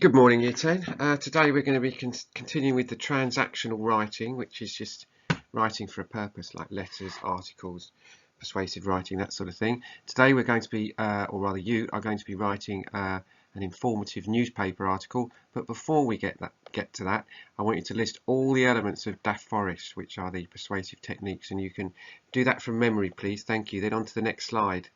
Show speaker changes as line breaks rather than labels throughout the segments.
Good morning, Year 10. Today we're going to be continuing with the transactional writing, which is just writing for a purpose, like letters, articles, persuasive writing, that sort of thing. Today we're going to be, or rather you are going to be writing an informative newspaper article. But before we get to that, I want you to list all the elements of Daft Forest, which are the persuasive techniques, and you can do that from memory, please. Thank you. Then on to the next slide.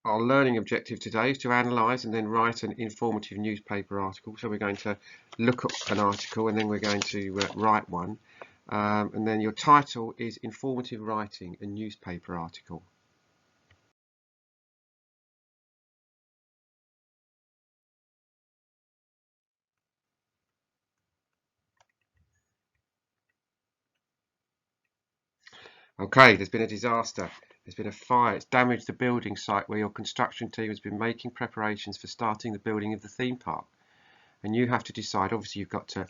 Our learning objective today is to analyse and then write an informative newspaper article. So we're going to look up an article and then we're going to write one. And then your title is Informative Writing, a Newspaper Article. Okay, there's been a disaster. There's been a fire. It's damaged the building site where your construction team has been making preparations for starting the building of the theme park. And you have to decide, obviously you've got to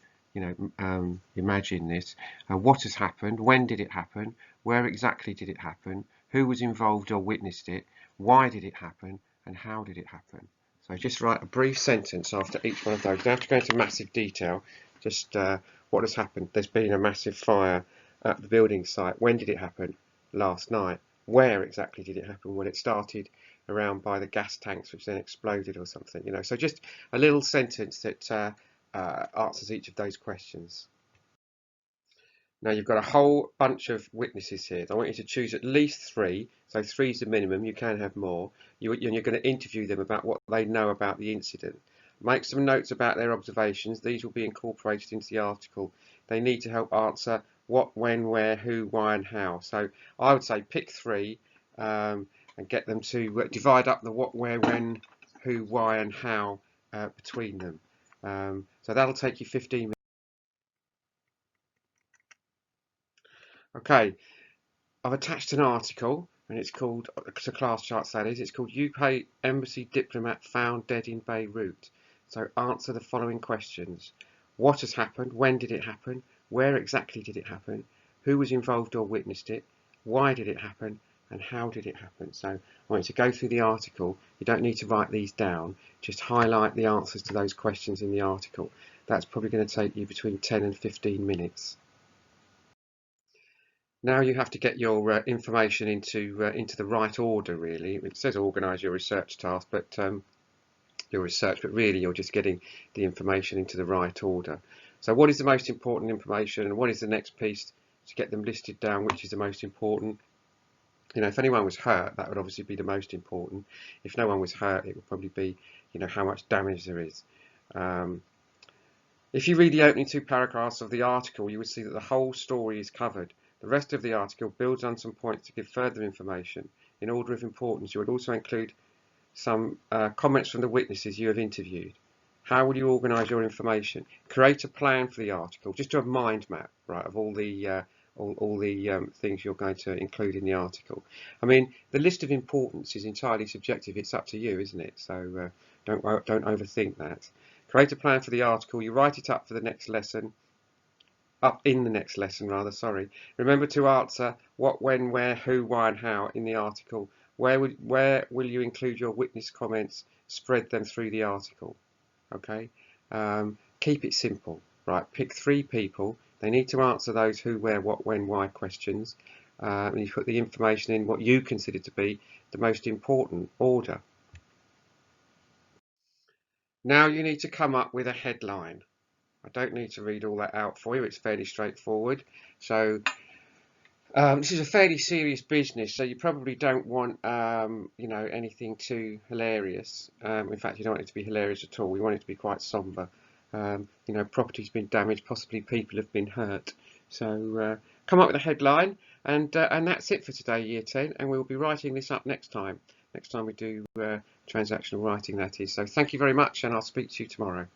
imagine this. What has happened? When did it happen? Where exactly did it happen? Who was involved or witnessed it? Why did it happen? And how did it happen? So just write a brief sentence after each one of those. You don't have to go into massive detail. Just what has happened. There's been a massive fire at the building site. When did it happen? Last night. Where exactly did it happen? When it started around by the gas tanks, which then exploded or something. So just a little sentence that answers each of those questions. Now you've got a whole bunch of witnesses here. I want you to choose at least three. So three is the minimum. You can have more. You're going to interview them about what they know about the incident. Make some notes about their observations. These will be incorporated into the article. They need to help answer what, when, where, who, why, and how. So I would say pick three and get them to divide up the what, where, when, who, why, and how between them. So that'll take you 15 minutes. Okay. I've attached an article and it's called, to Classcharts that is, it's called UK Embassy Diplomat Found Dead in Beirut. So answer the following questions. What has happened? When did it happen? Where exactly did it happen? Who was involved or witnessed it? Why did it happen? And how did it happen? So I want you to go through the article. You don't need to write these down. Just highlight the answers to those questions in the article. That's probably going to take you between 10 and 15 minutes. Now you have to get your information into the right order, really. It says organise your research task, but but really you're just getting the information into the right order. So what is the most important information, and what is the next piece to get them listed down? Which is the most important? If anyone was hurt, that would obviously be the most important. If no one was hurt, it would probably be, how much damage there is. If you read the opening two paragraphs of the article, you would see that the whole story is covered. The rest of the article builds on some points to give further information. In order of importance, you would also include some comments from the witnesses you have interviewed. How will you organise your information? Create a plan for the article. Just do a mind map, right, of all the things you're going to include in the article. I mean, the list of importance is entirely subjective. It's up to you, isn't it? So don't overthink that. Create a plan for the article. You write it up for the next lesson. Up in the next lesson, rather. Sorry. Remember to answer what, when, where, who, why, and how in the article. Where will you include your witness comments? Spread them through the article. Okay. Keep it simple. Right. Pick three people. They need to answer those who, where, what, when, why questions. And you put the information in what you consider to be the most important order. Now you need to come up with a headline. I don't need to read all that out for you. It's fairly straightforward. So this is a fairly serious business, so you probably don't want anything too hilarious. In fact, you don't want it to be hilarious at all. We want it to be quite somber. Property's been damaged, possibly people have been hurt. So come up with a headline, and that's it for today, Year 10. And we'll be writing this up next time. Next time we do transactional writing, that is. So thank you very much, and I'll speak to you tomorrow.